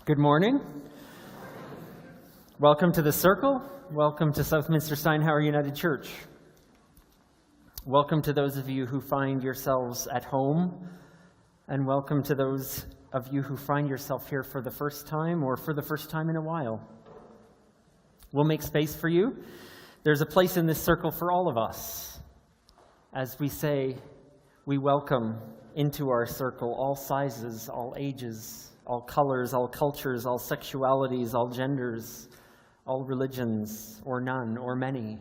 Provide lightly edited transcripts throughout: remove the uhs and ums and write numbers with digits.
Good morning. Welcome to the Circle. Welcome to Southminster Steinhauer United Church. Welcome to those of you who find yourselves at home, and welcome to those of you who find yourself here for the first time or for the first time in a while. We'll make space for you. There's a place in this circle for all of us. As we say, we welcome into our circle all sizes, all ages, all colors, all cultures, all sexualities, all genders, all religions, or none, or many.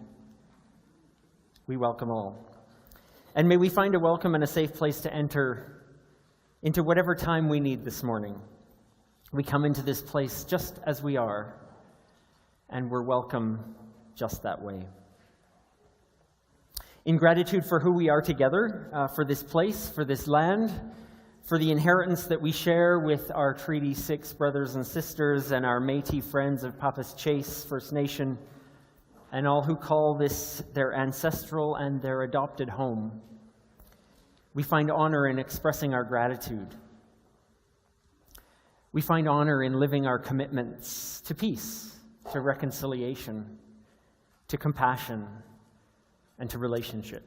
We welcome all. And may we find a welcome and a safe place to enter into whatever time we need this morning. We come into this place just as we are, and we're welcome just that way. In gratitude for who we are together, for this place, for this land, for the inheritance that we share with our Treaty 6 brothers and sisters and our Métis friends of Papas Chase First Nation, and all who call this their ancestral and their adopted home. We find honor in expressing our gratitude. We find honor in living our commitments to peace, to reconciliation, to compassion, and to relationship.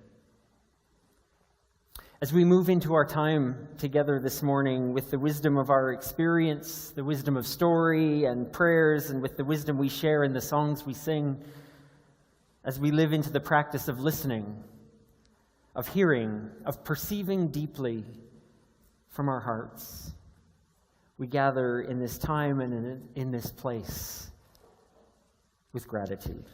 As we move into our time together this morning with the wisdom of our experience, the wisdom of story and prayers, and with the wisdom we share in the songs we sing, as we live into the practice of listening, of hearing, of perceiving deeply from our hearts, we gather in this time and in this place with gratitude.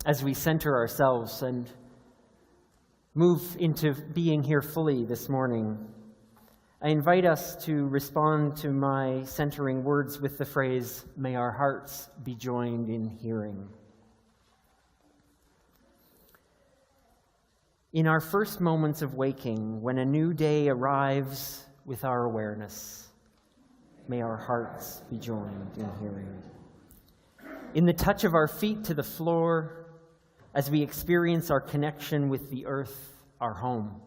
As we center ourselves and move into being here fully this morning, I invite us to respond to my centering words with the phrase, "May our hearts be joined in hearing." In our first moments of waking, when a new day arrives with our awareness, may our hearts be joined in hearing. In the touch of our feet to the floor, as we experience our connection with the earth, our home,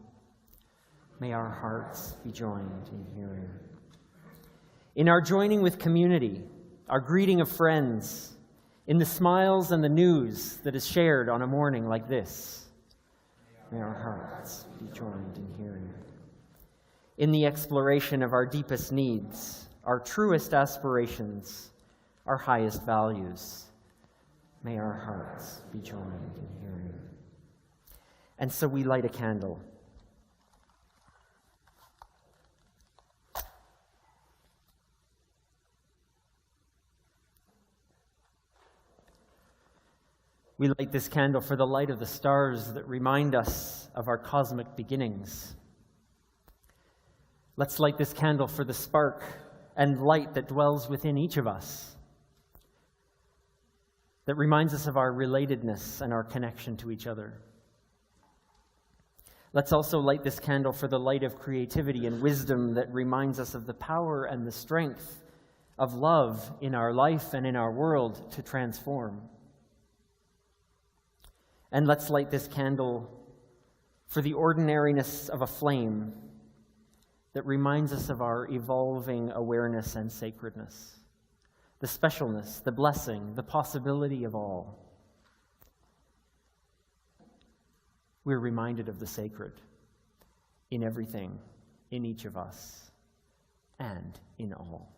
may our hearts be joined in hearing. In our joining with community, our greeting of friends, in the smiles and the news that is shared on a morning like this, may our hearts be joined in hearing. In the exploration of our deepest needs, our truest aspirations, our highest values, may our hearts be joined in hearing. And so we light a candle. We light this candle for the light of the stars that remind us of our cosmic beginnings. Let's light this candle for the spark and light that dwells within each of us, that reminds us of our relatedness and our connection to each other. Let's also light this candle for the light of creativity and wisdom that reminds us of the power and the strength of love in our life and in our world to transform. And let's light this candle for the ordinariness of a flame that reminds us of our evolving awareness and sacredness, the specialness, the blessing, the possibility of all. We're reminded of the sacred in everything, in each of us, and in all.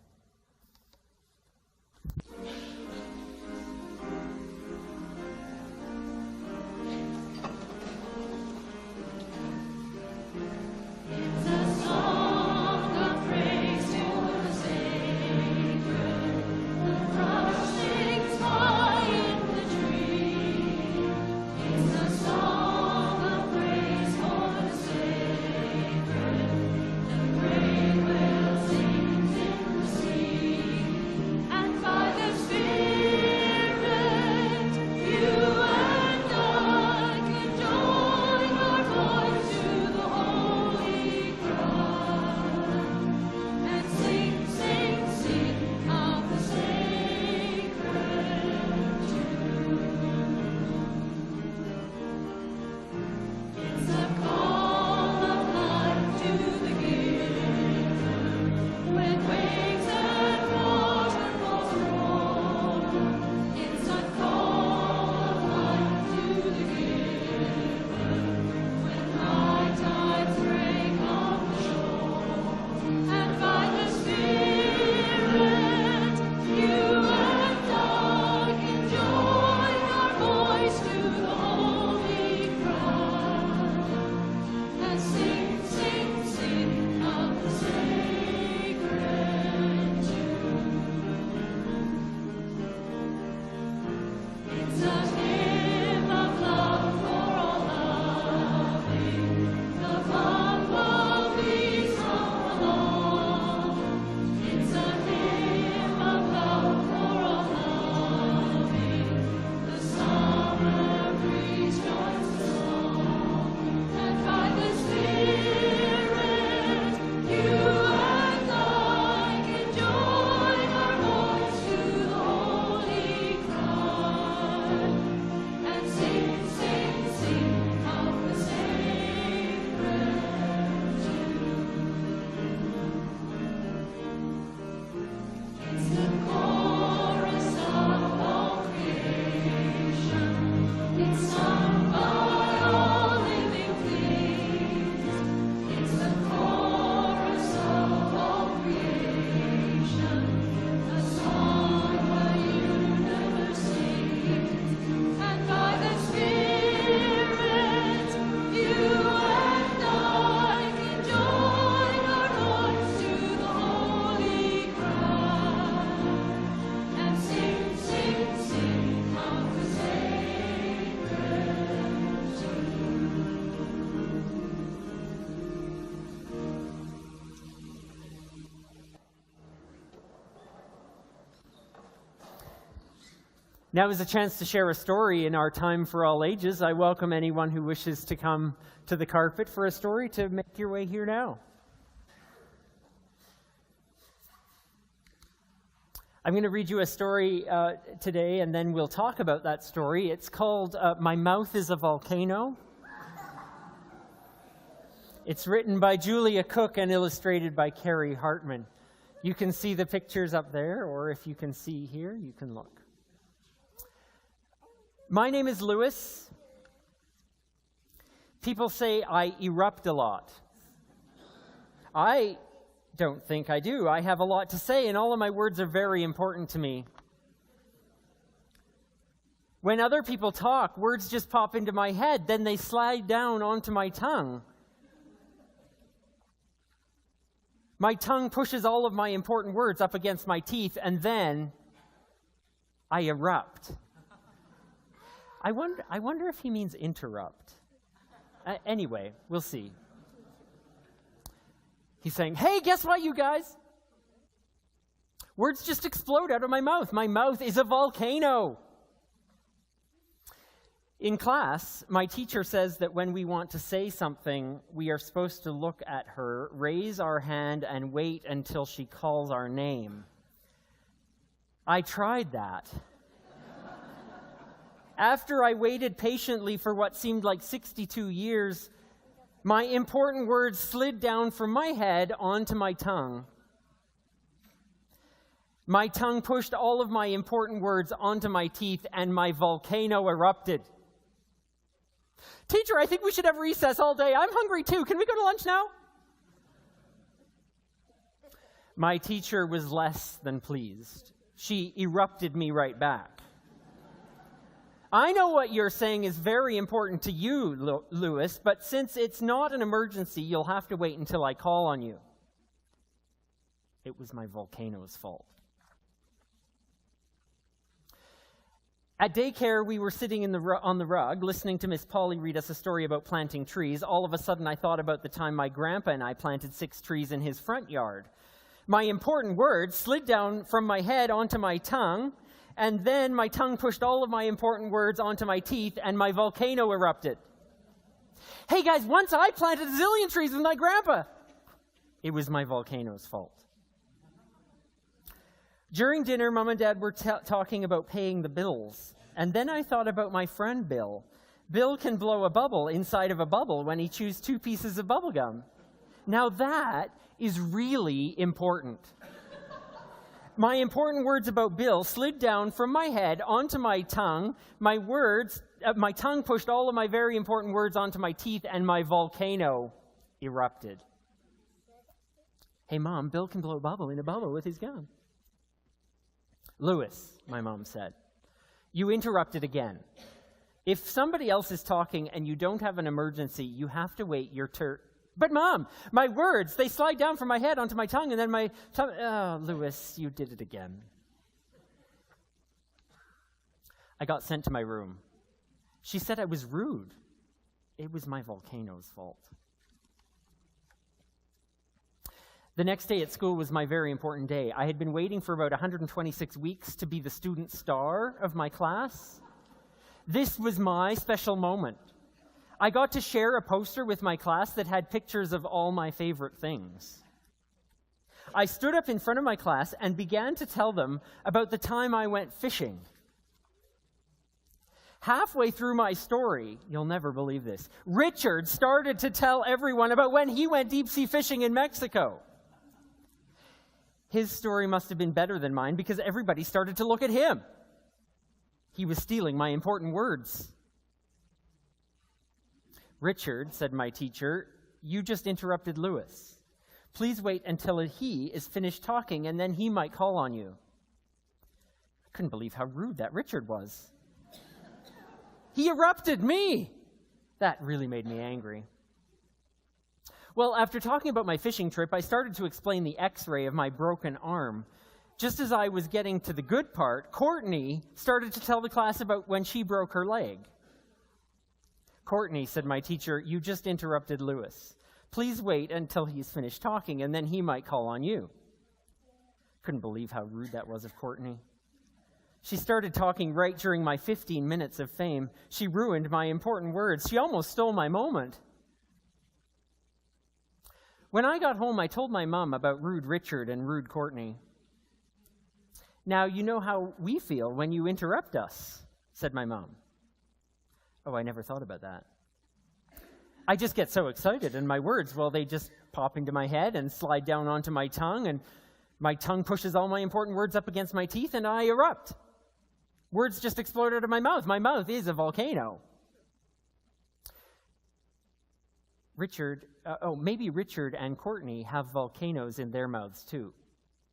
Now is a chance to share a story in our time for all ages. I welcome anyone who wishes to come to the carpet for a story to make your way here now. I'm going to read you a story today, and then we'll talk about that story. It's called My Mouth is a Volcano. It's written by Julia Cook and illustrated by Carrie Hartman. You can see the pictures up there, or if you can see here, you can look. My name is Lewis. People say I erupt a lot. I don't think I do. I have a lot to say, and all of my words are very important to me. When other people talk, words just pop into my head, then they slide down onto my tongue. My tongue pushes all of my important words up against my teeth, and then I erupt. I wonder if he means interrupt. Anyway, we'll see. He's saying, hey, guess what, you guys? Words just explode out of my mouth. My mouth is a volcano. In class, my teacher says that when we want to say something, we are supposed to look at her, raise our hand, and wait until she calls our name. I tried that. After I waited patiently for what seemed like 62 years, my important words slid down from my head onto my tongue. My tongue pushed all of my important words onto my teeth, and my volcano erupted. Teacher, I think we should have recess all day. I'm hungry too. Can we go to lunch now? My teacher was less than pleased. She erupted me right back. I know what you're saying is very important to you, Lewis, but since it's not an emergency, you'll have to wait until I call on you. It was my volcano's fault. At daycare, we were sitting on the rug, listening to Miss Polly read us a story about planting trees. All of a sudden, I thought about the time my grandpa and I planted 6 trees in his front yard. My important words slid down from my head onto my tongue, and then my tongue pushed all of my important words onto my teeth, and my volcano erupted. Hey guys, once I planted a zillion trees with my grandpa. It was my volcano's fault. During dinner, Mom and Dad were talking about paying the bills. And then I thought about my friend Bill. Bill can blow a bubble inside of a bubble when he chews 2 pieces of bubble gum. Now that is really important. My important words about Bill slid down from my head onto my tongue. My tongue pushed all of my very important words onto my teeth, and my volcano erupted. Hey, Mom, Bill can blow a bubble in a bubble with his gum. Lewis, my mom said, you interrupted again. If somebody else is talking and you don't have an emergency, you have to wait your turn. But Mom, my words, they slide down from my head onto my tongue, and then my tongue... Oh, Lewis, you did it again. I got sent to my room. She said I was rude. It was my volcano's fault. The next day at school was my very important day. I had been waiting for about 126 weeks to be the student star of my class. This was my special moment. I got to share a poster with my class that had pictures of all my favorite things. I stood up in front of my class and began to tell them about the time I went fishing. Halfway through my story, you'll never believe this, Richard started to tell everyone about when he went deep-sea fishing in Mexico. His story must have been better than mine because everybody started to look at him. He was stealing my important words. Richard, said my teacher, you just interrupted Lewis. Please wait until he is finished talking, and then he might call on you. I couldn't believe how rude that Richard was. He erupted me. That really made me angry. Well, after talking about my fishing trip, I started to explain the x-ray of my broken arm. Just as I was getting to the good part, Courtney started to tell the class about when she broke her leg. Courtney, said my teacher, you just interrupted Lewis. Please wait until he's finished talking, and then he might call on you. Couldn't believe how rude that was of Courtney. She started talking right during my 15 minutes of fame. She ruined my important words. She almost stole my moment. When I got home, I told my mom about rude Richard and rude Courtney. Now, you know how we feel when you interrupt us, said my mom. Oh, I never thought about that. I just get so excited, and my words, well, they just pop into my head and slide down onto my tongue, and my tongue pushes all my important words up against my teeth, and I erupt. Words just explode out of my mouth. My mouth is a volcano. Maybe Richard and Courtney have volcanoes in their mouths too,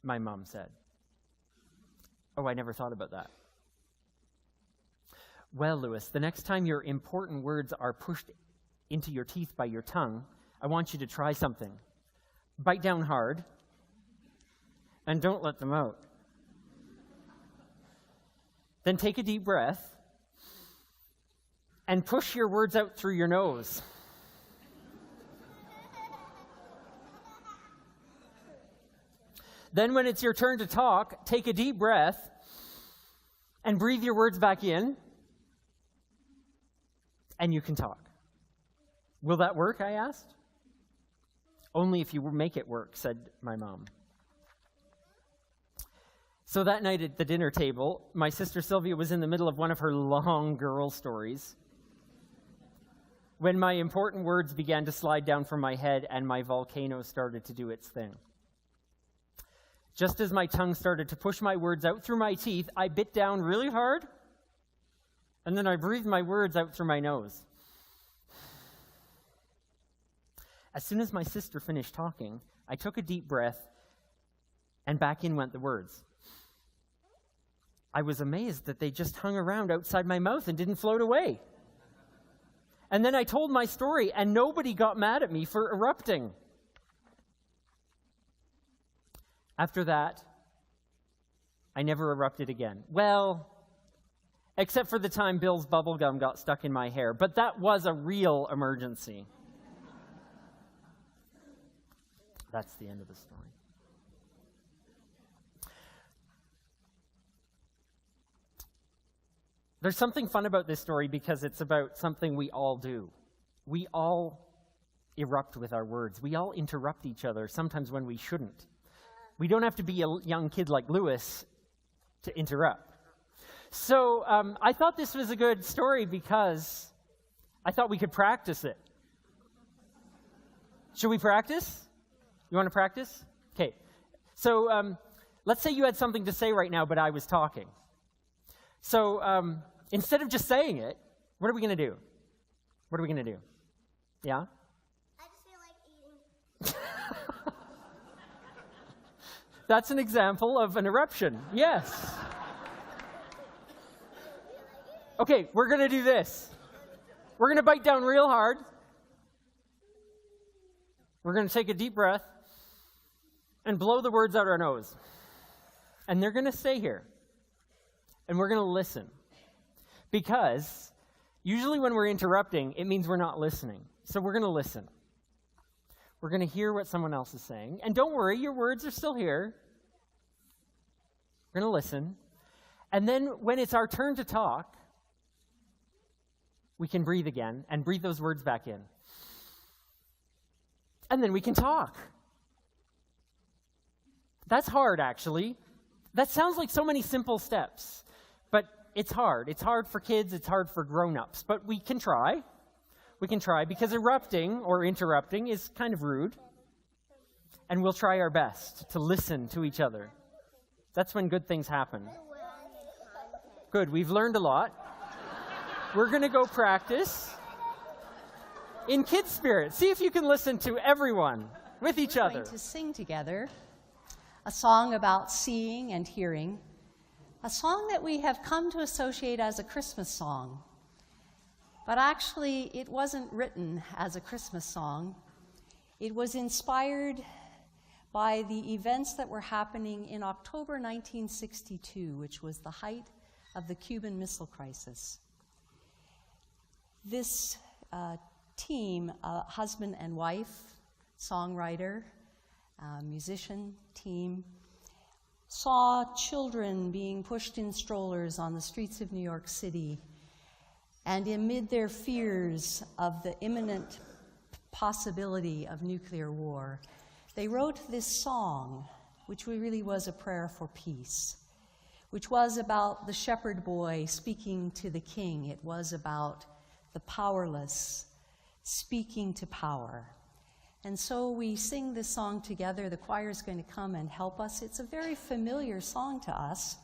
my mom said. Oh, I never thought about that. Well, Lewis, the next time your important words are pushed into your teeth by your tongue, I want you to try something. Bite down hard, and don't let them out. Then take a deep breath, and push your words out through your nose. Then when it's your turn to talk, take a deep breath and breathe your words back in, and you can talk. Will that work, I asked. Only if you make it work, said my mom. So that night at the dinner table, my sister Sylvia was in the middle of one of her long girl stories when my important words began to slide down from my head and my volcano started to do its thing. Just as my tongue started to push my words out through my teeth, I bit down really hard, and then I breathed my words out through my nose. As soon as my sister finished talking, I took a deep breath, and back in went the words. I was amazed that they just hung around outside my mouth and didn't float away. And then I told my story, and nobody got mad at me for erupting. After that, I never erupted again. Well, except for the time Bill's bubblegum got stuck in my hair, but that was a real emergency. That's the end of the story. There's something fun about this story because it's about something we all do. We all erupt with our words. We all interrupt each other, sometimes when we shouldn't. We don't have to be a young kid like Lewis to interrupt. So I thought this was a good story because I thought we could practice it. Should we practice? You want to practice? Okay. So let's say you had something to say right now, but I was talking. So instead of just saying it, what are we going to do? What are we going to do? Yeah? I just feel like eating. That's an example of an eruption. Yes. Okay, we're going to do this. We're going to bite down real hard. We're going to take a deep breath and blow the words out our nose. And they're going to stay here. And we're going to listen. Because usually when we're interrupting, it means we're not listening. So we're going to listen. We're going to hear what someone else is saying. And don't worry, your words are still here. We're going to listen. And then when it's our turn to talk, we can breathe again and breathe those words back in. And then we can talk. That's hard, actually. That sounds like so many simple steps. But it's hard. It's hard for kids. It's hard for grown-ups. But we can try. We can try, because erupting or interrupting is kind of rude. And we'll try our best to listen to each other. That's when good things happen. Good, we've learned a lot. We're going to go practice in Kids Spirit. See if you can listen to everyone with each other. We're going to sing together a song about seeing and hearing, a song that we have come to associate as a Christmas song. But actually, it wasn't written as a Christmas song. It was inspired by the events that were happening in October 1962, which was the height of the Cuban Missile Crisis. This team, husband and wife, songwriter, musician team, saw children being pushed in strollers on the streets of New York City. And amid their fears of the imminent possibility of nuclear war, they wrote this song, which really was a prayer for peace, which was about the shepherd boy speaking to the king. It was about the powerless speaking to power. And so we sing this song together. The choir is going to come and help us. It's a very familiar song to us.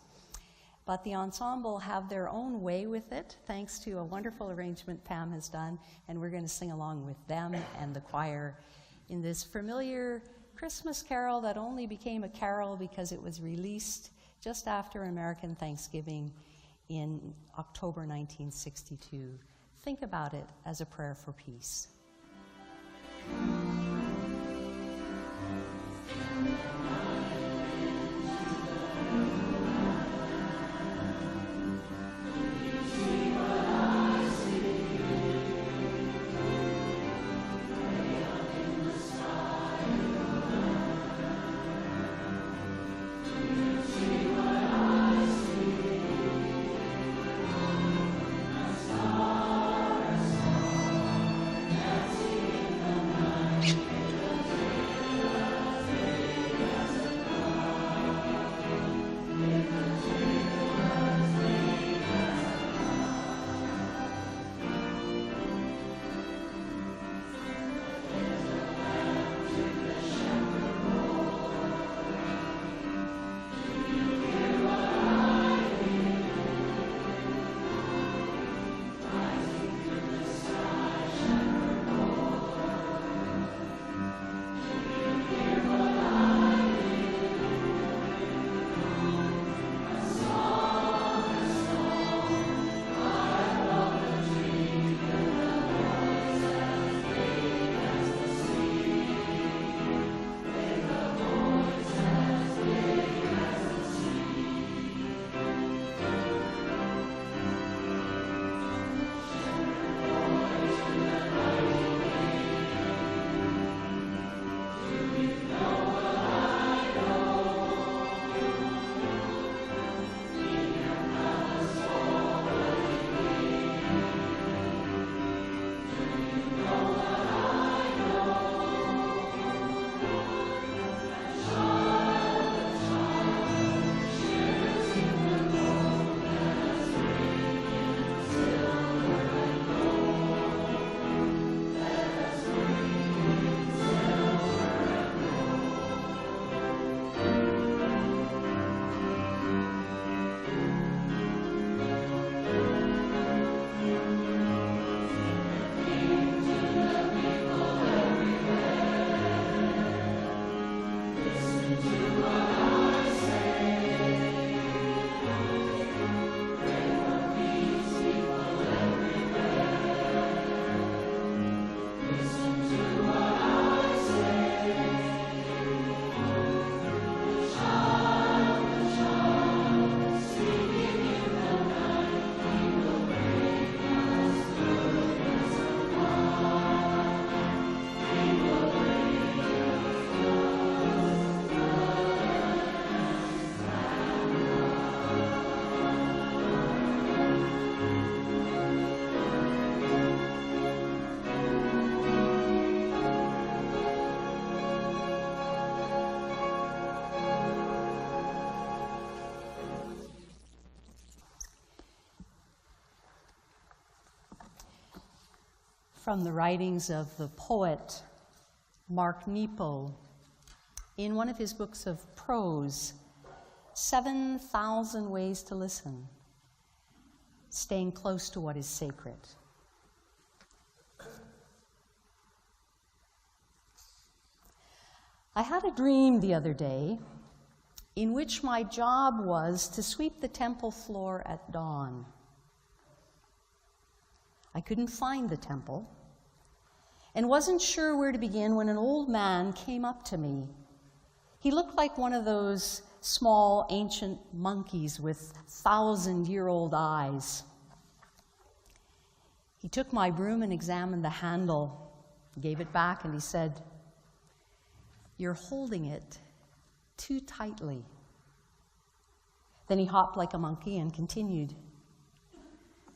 But the ensemble have their own way with it, thanks to a wonderful arrangement Pam has done, and we're going to sing along with them and the choir in this familiar Christmas carol that only became a carol because it was released just after American Thanksgiving in October 1962. Think about it as a prayer for peace. See what I see. from the writings of the poet Mark Nepo in one of his books of prose, 7,000 Ways to Listen, Staying Close to What is Sacred. I had a dream the other day in which my job was to sweep the temple floor at dawn. I couldn't find the temple and wasn't sure where to begin when an old man came up to me. He looked like one of those small ancient monkeys with 1,000-year-old eyes. He took my broom and examined the handle, gave it back, and he said, "You're holding it too tightly." Then he hopped like a monkey and continued,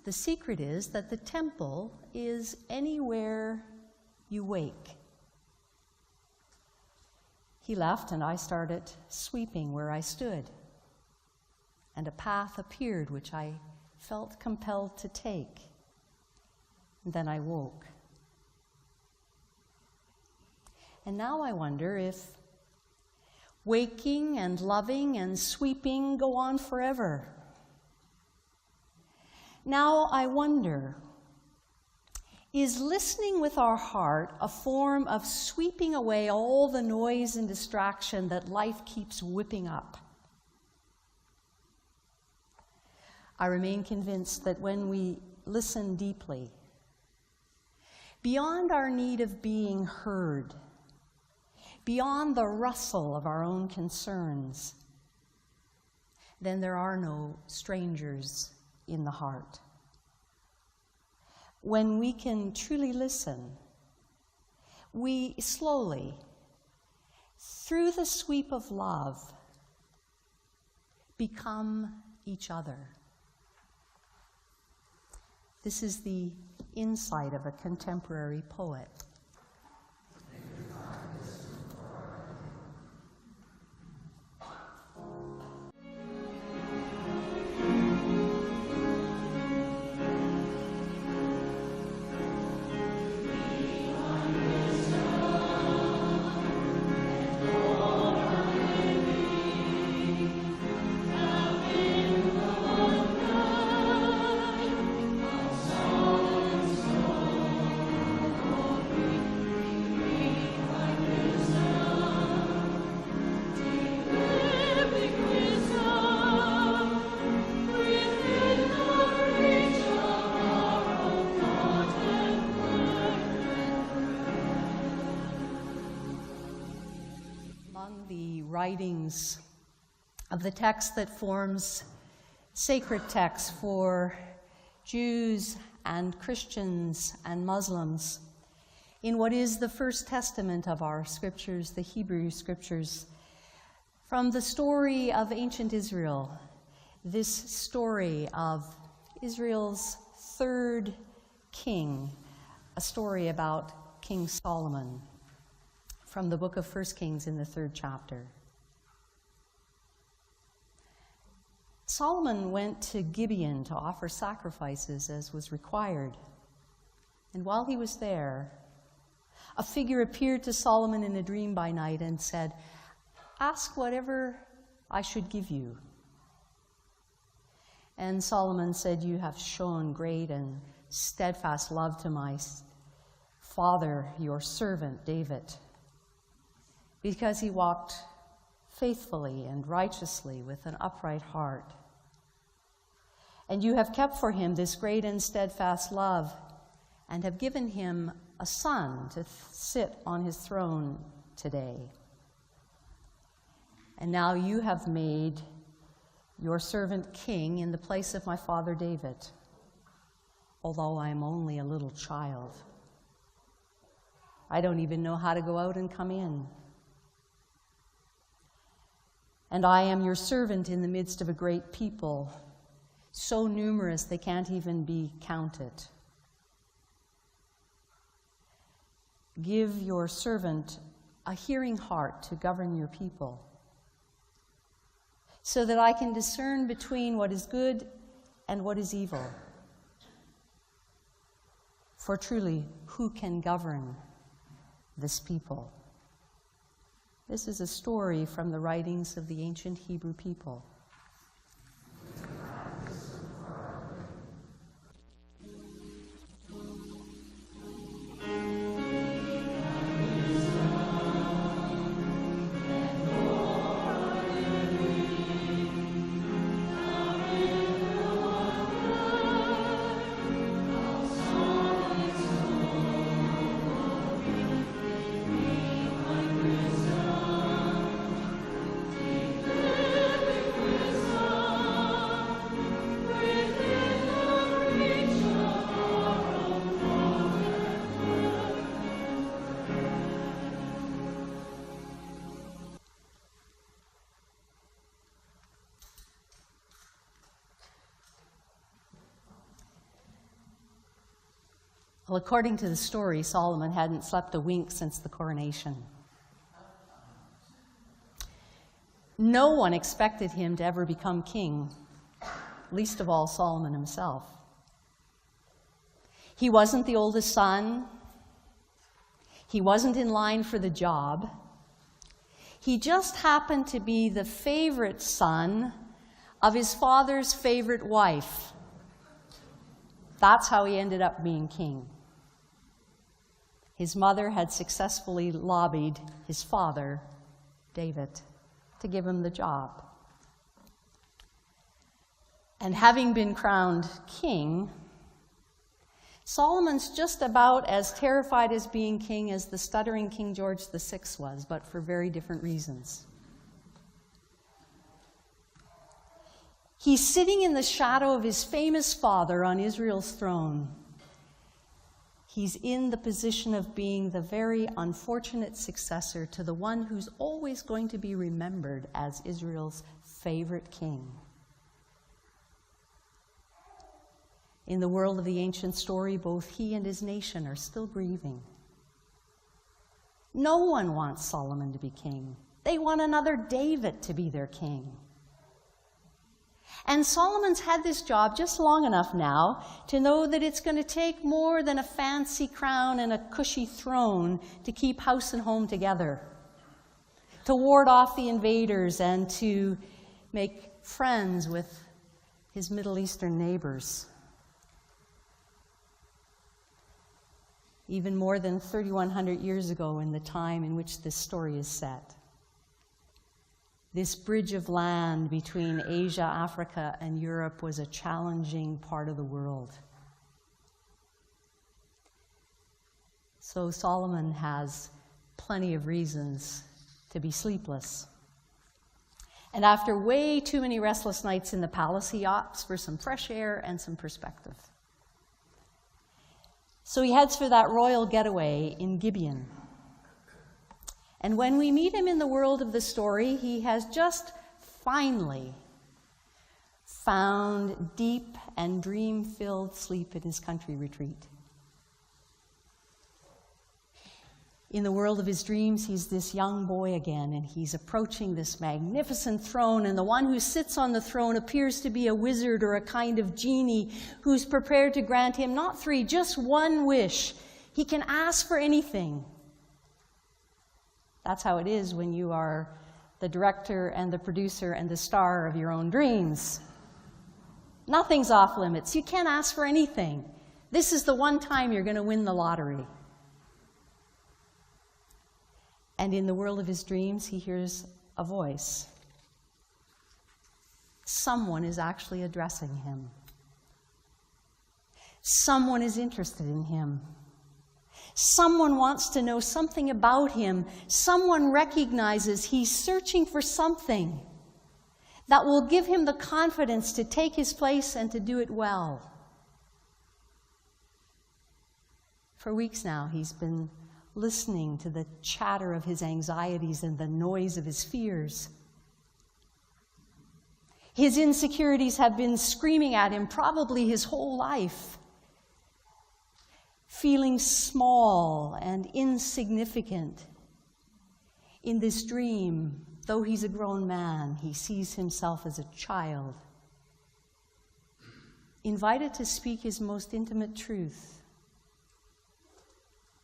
"The secret is that the temple is anywhere you wake." He left, and I started sweeping where I stood, and a path appeared which I felt compelled to take. And then I woke. And now I wonder if waking and loving and sweeping go on forever. Now I wonder, is listening with our heart a form of sweeping away all the noise and distraction that life keeps whipping up? I remain convinced that when we listen deeply, beyond our need of being heard, beyond the rustle of our own concerns, then there are no strangers in the heart. When we can truly listen, we slowly, through the sweep of love, become each other. This is the insight of a contemporary poet. Writings of the text that forms sacred text for Jews and Christians and Muslims in what is the first testament of our scriptures, the Hebrew scriptures, from the story of ancient Israel, this story of Israel's third king, a story about King Solomon, from the book of 1 Kings in the 3rd chapter. Solomon went to Gibeon to offer sacrifices as was required. And while he was there, a figure appeared to Solomon in a dream by night and said, "Ask whatever I should give you." And Solomon said, "You have shown great and steadfast love to my father, your servant David, because he walked faithfully and righteously with an upright heart. And you have kept for him this great and steadfast love, and have given him a son to sit on his throne today. And now you have made your servant king in the place of my father David, although I am only a little child. I don't even know how to go out and come in. And I am your servant in the midst of a great people, so numerous they can't even be counted. Give your servant a hearing heart to govern your people, so that I can discern between what is good and what is evil. For truly, who can govern this people? This is a story from the writings of the ancient Hebrew people. Well, according to the story, Solomon hadn't slept a wink since the coronation. No one expected him to ever become king, least of all Solomon himself. He wasn't the oldest son. He wasn't in line for the job. He just happened to be the favorite son of his father's favorite wife. That's how he ended up being king. His mother had successfully lobbied his father, David, to give him the job. And having been crowned king, Solomon's just about as terrified as being king as the stuttering King George VI was, but for very different reasons. He's sitting in the shadow of his famous father on Israel's throne. He's in the position of being the very unfortunate successor to the one who's always going to be remembered as Israel's favorite king. In the world of the ancient story, both he and his nation are still grieving. No one wants Solomon to be king. They want another David to be their king. And Solomon's had this job just long enough now to know that it's going to take more than a fancy crown and a cushy throne to keep house and home together, to ward off the invaders and to make friends with his Middle Eastern neighbors. Even more than 3,100 years ago, in the time in which this story is set, this bridge of land between Asia, Africa, and Europe was a challenging part of the world. So Solomon has plenty of reasons to be sleepless. And after way too many restless nights in the palace, he opts for some fresh air and some perspective. So he heads for that royal getaway in Gibeon. And when we meet him in the world of the story, he has just finally found deep and dream-filled sleep in his country retreat. In the world of his dreams, he's this young boy again, and he's approaching this magnificent throne, and the one who sits on the throne appears to be a wizard or a kind of genie who's prepared to grant him not 3, just 1 wish. He can ask for anything. That's how it is when you are the director and the producer and the star of your own dreams. Nothing's off limits. You can't ask for anything. This is the one time you're going to win the lottery. And in the world of his dreams, he hears a voice. Someone is actually addressing him. Someone is interested in him. Someone wants to know something about him. Someone recognizes he's searching for something that will give him the confidence to take his place and to do it well. For weeks now, he's been listening to the chatter of his anxieties and the noise of his fears. His insecurities have been screaming at him probably his whole life. Feeling small and insignificant. In this dream, though he's a grown man, he sees himself as a child, invited to speak his most intimate truth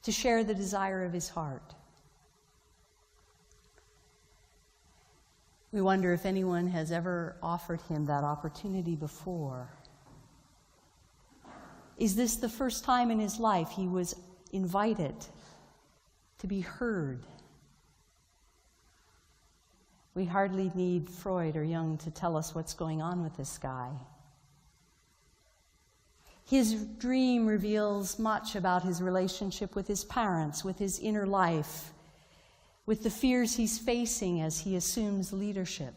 to share the desire of his heart. We wonder if anyone has ever offered him that opportunity before. Is this the first time in his life he was invited to be heard? We hardly need Freud or Jung to tell us what's going on with this guy. His dream reveals much about his relationship with his parents, with his inner life, with the fears he's facing as he assumes leadership.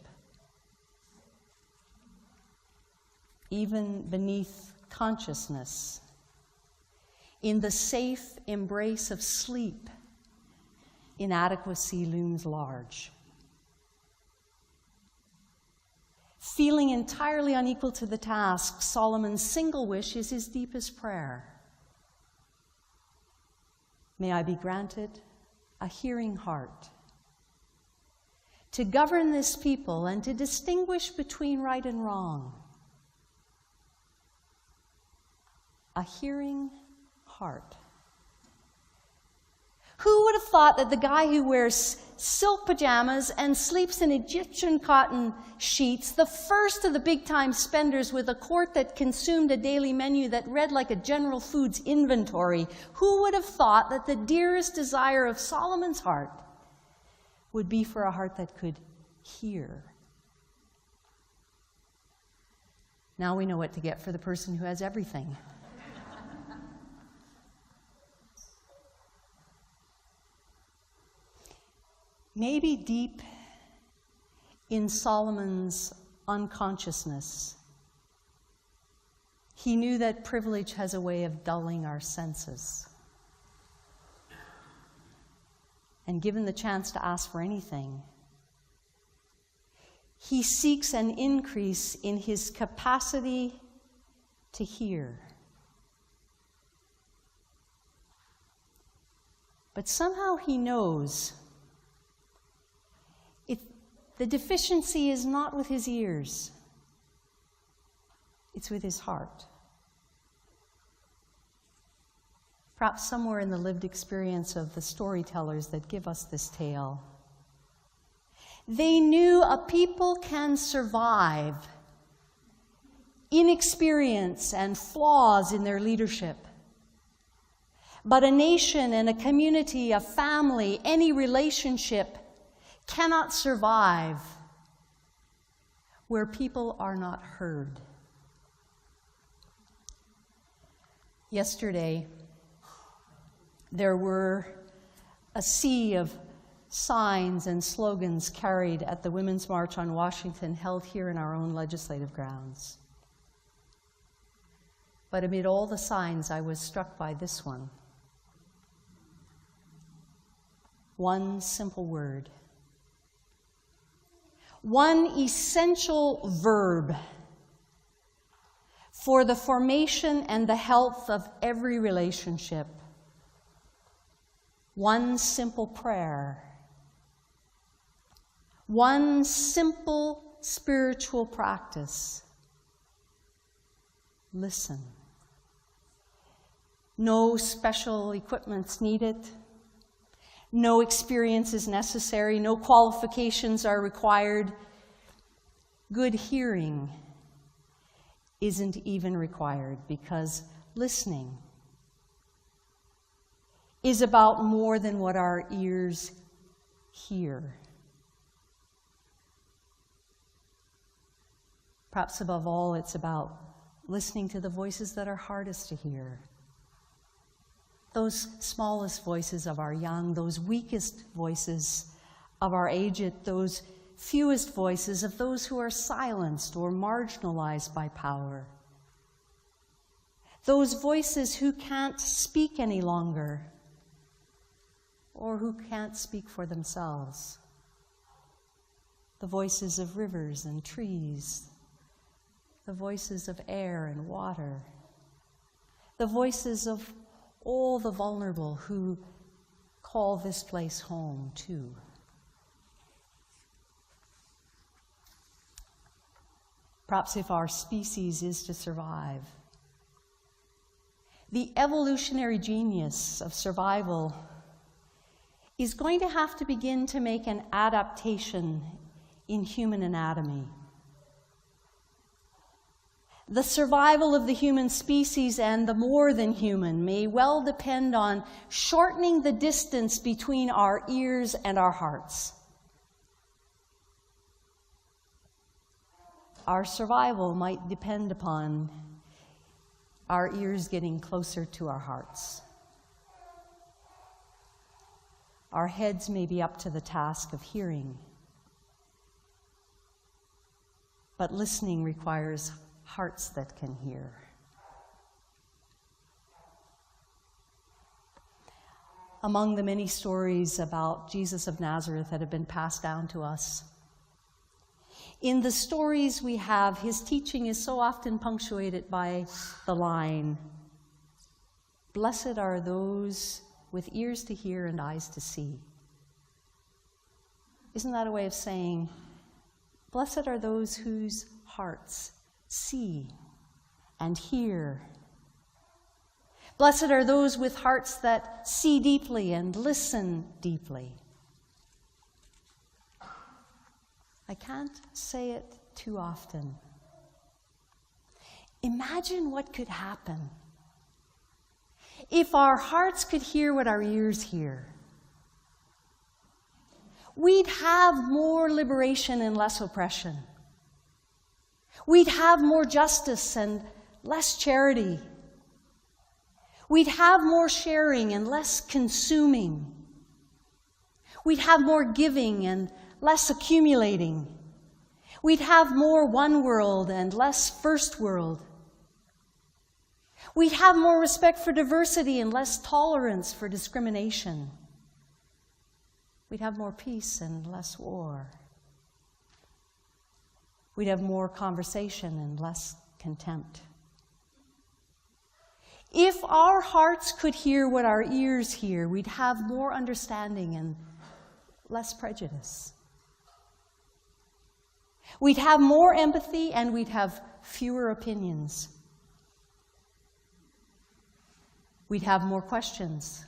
Even beneath consciousness, in the safe embrace of sleep, inadequacy looms large. Feeling entirely unequal to the task, Solomon's single wish is his deepest prayer. May I be granted a hearing heart to govern this people and to distinguish between right and wrong. A hearing heart. Who would have thought that the guy who wears silk pajamas and sleeps in Egyptian cotton sheets, the first of the big-time spenders with a court that consumed a daily menu that read like a General Foods inventory, who would have thought that the dearest desire of Solomon's heart would be for a heart that could hear? Now we know what to get for the person who has everything. Maybe deep in Solomon's unconsciousness, he knew that privilege has a way of dulling our senses. And given the chance to ask for anything, he seeks an increase in his capacity to hear. But somehow he knows the deficiency is not with his ears, it's with his heart. Perhaps somewhere in the lived experience of the storytellers that give us this tale. They knew a people can survive inexperience and flaws in their leadership. But a nation and a community, a family, any relationship cannot survive where people are not heard. Yesterday, there were a sea of signs and slogans carried at the Women's March on Washington held here in our own legislative grounds. But amid all the signs, I was struck by this one. One simple word. One essential verb for the formation and the health of every relationship. One simple prayer. One simple spiritual practice. Listen. No special equipment's needed. No experience is necessary. No qualifications are required. Good hearing isn't even required because listening is about more than what our ears hear. Perhaps above all, it's about listening to the voices that are hardest to hear. Those smallest voices of our young, those weakest voices of our aged, those fewest voices of those who are silenced or marginalized by power. Those voices who can't speak any longer or who can't speak for themselves. The voices of rivers and trees, the voices of air and water, the voices of all the vulnerable who call this place home too. Perhaps if our species is to survive, the evolutionary genius of survival is going to have to begin to make an adaptation in human anatomy. The survival of the human species and the more than human may well depend on shortening the distance between our ears and our hearts. Our survival might depend upon our ears getting closer to our hearts. Our heads may be up to the task of hearing, but listening requires hearts that can hear. Among the many stories about Jesus of Nazareth that have been passed down to us, in the stories we have, his teaching is so often punctuated by the line, "Blessed are those with ears to hear and eyes to see." Isn't that a way of saying, blessed are those whose hearts see and hear? Blessed are those with hearts that see deeply and listen deeply. I can't say it too often. Imagine what could happen if our hearts could hear what our ears hear. We'd have more liberation and less oppression. We'd have more justice and less charity. We'd have more sharing and less consuming. We'd have more giving and less accumulating. We'd have more one world and less first world. We'd have more respect for diversity and less tolerance for discrimination. We'd have more peace and less war. We'd have more conversation and less contempt. If our hearts could hear what our ears hear, we'd have more understanding and less prejudice. We'd have more empathy and we'd have fewer opinions. We'd have more questions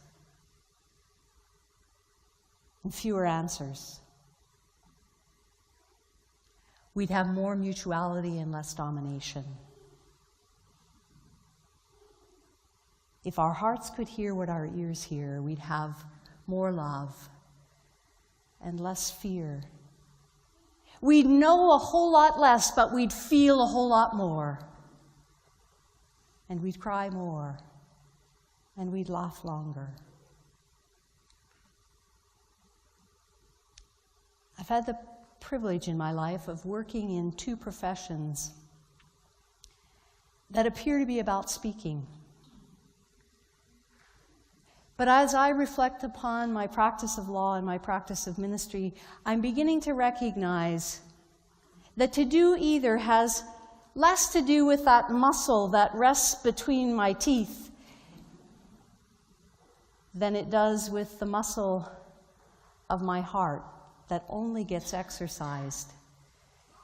and fewer answers. We'd have more mutuality and less domination. If our hearts could hear what our ears hear, we'd have more love and less fear. We'd know a whole lot less, but we'd feel a whole lot more. And we'd cry more, and we'd laugh longer. I've had the privilege in my life of working in two professions that appear to be about speaking. But as I reflect upon my practice of law and my practice of ministry, I'm beginning to recognize that to do either has less to do with that muscle that rests between my teeth than it does with the muscle of my heart that only gets exercised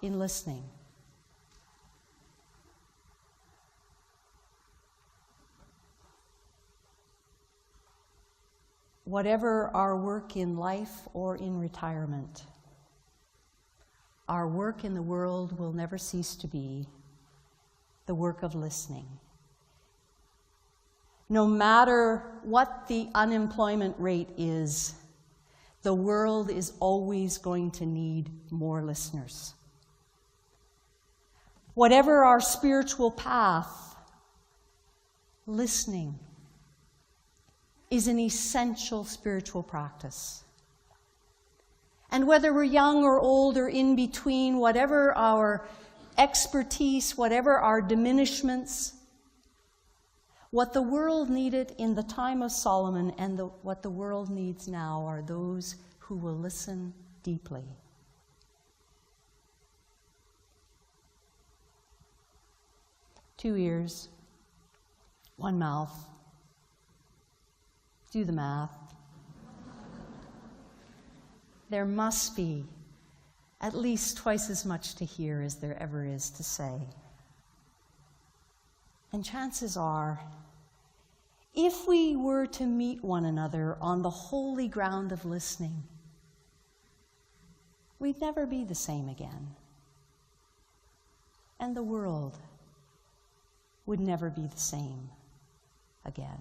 in listening. Whatever our work in life or in retirement, our work in the world will never cease to be the work of listening. No matter what the unemployment rate is, the world is always going to need more listeners. Whatever our spiritual path, listening is an essential spiritual practice. And whether we're young or old or in between, whatever our expertise, whatever our diminishments, what the world needed in the time of Solomon and what the world needs now are those who will listen deeply. Two ears, one mouth. Do the math. There must be at least twice as much to hear as there ever is to say. And chances are, If we were to meet one another on the holy ground of listening, we'd never be the same again. And the world would never be the same again.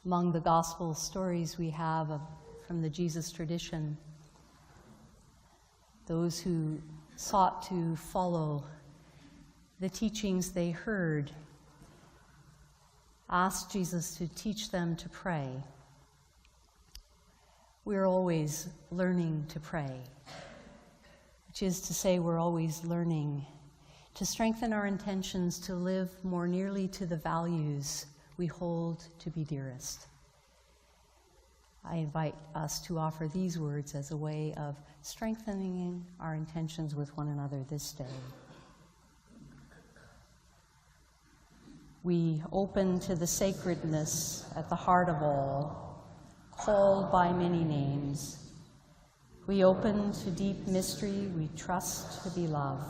Among the gospel stories we have from the Jesus tradition, those who sought to follow the teachings they heard asked Jesus to teach them to pray. We're always learning to pray, which is to say we're always learning to strengthen our intentions to live more nearly to the values we hold to be dearest. I invite us to offer these words as a way of strengthening our intentions with one another this day. We open to the sacredness at the heart of all, called by many names. We open to deep mystery we trust to be love.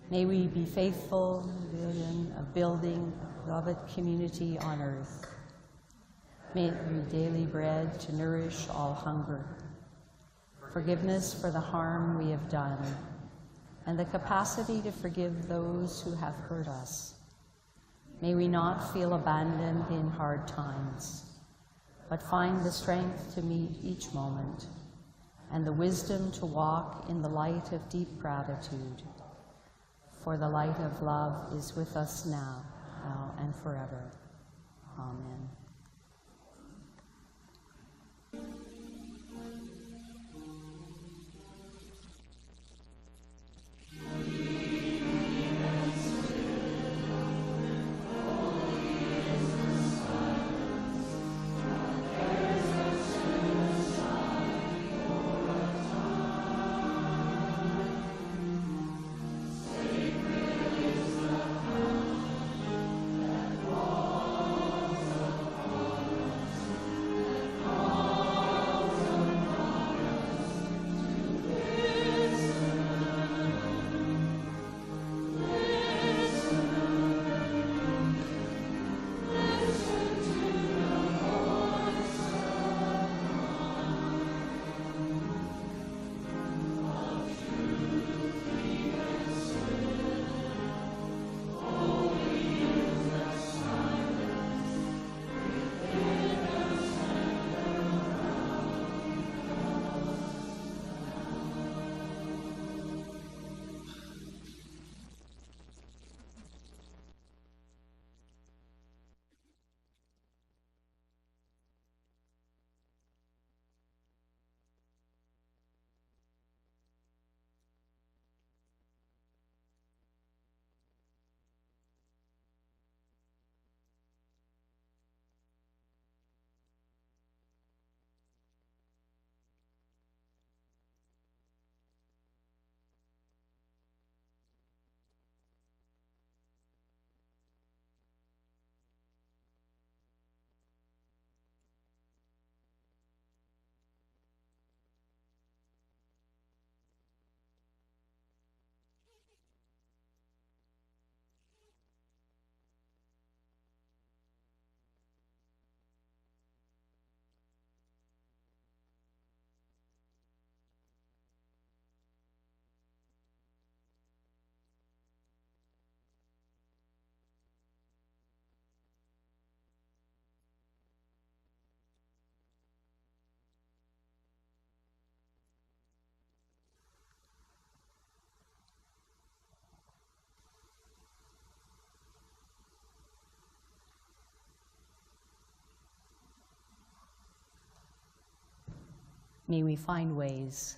May we be faithful in the vision of building beloved community on earth. May it be daily bread to nourish all hunger, forgiveness for the harm we have done, and the capacity to forgive those who have hurt us. May we not feel abandoned in hard times, but find the strength to meet each moment and the wisdom to walk in the light of deep gratitude. For the light of love is with us now and forever. Amen. may we find ways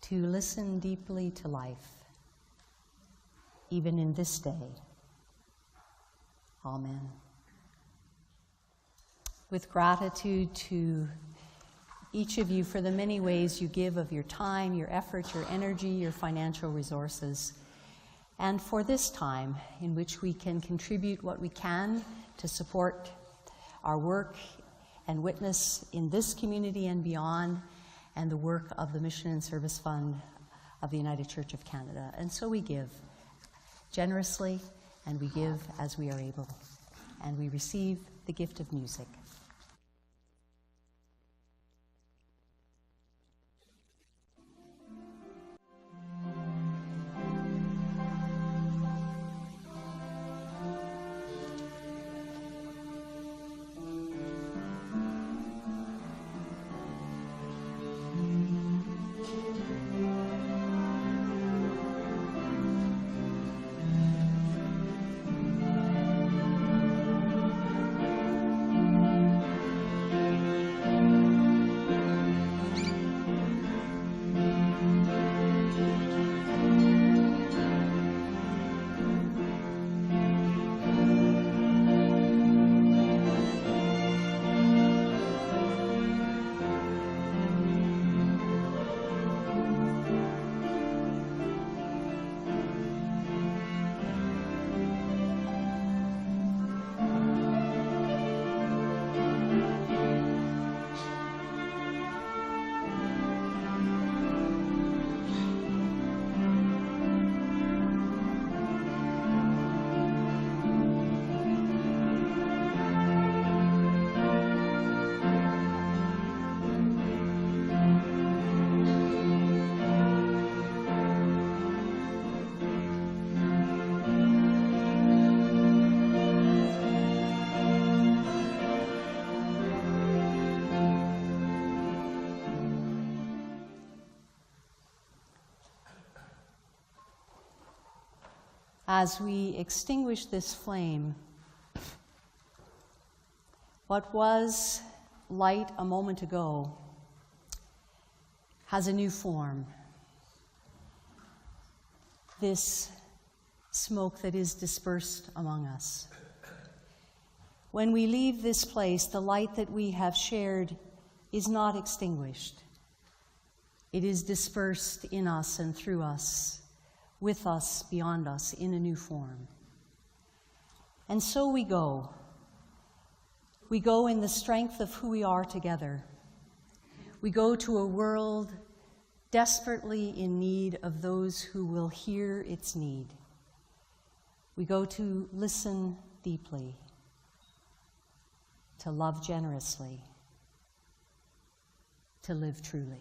to listen deeply to life, even in this day. Amen. With gratitude to each of you for the many ways you give of your time, your effort, your energy, your financial resources, and for this time in which we can contribute what we can to support our work and witness in this community and beyond, and the work of the Mission and Service Fund of the United Church of Canada. And so we give generously, and we give as we are able, and we receive the gift of music. As we extinguish this flame, what was light a moment ago has a new form. This smoke that is dispersed among us. When we leave this place, the light that we have shared is not extinguished. It is dispersed in us and through us, with us, beyond us, in a new form. And so we go. We go in the strength of who we are together. We go to a world desperately in need of those who will hear its need. We go to listen deeply, to love generously, to live truly.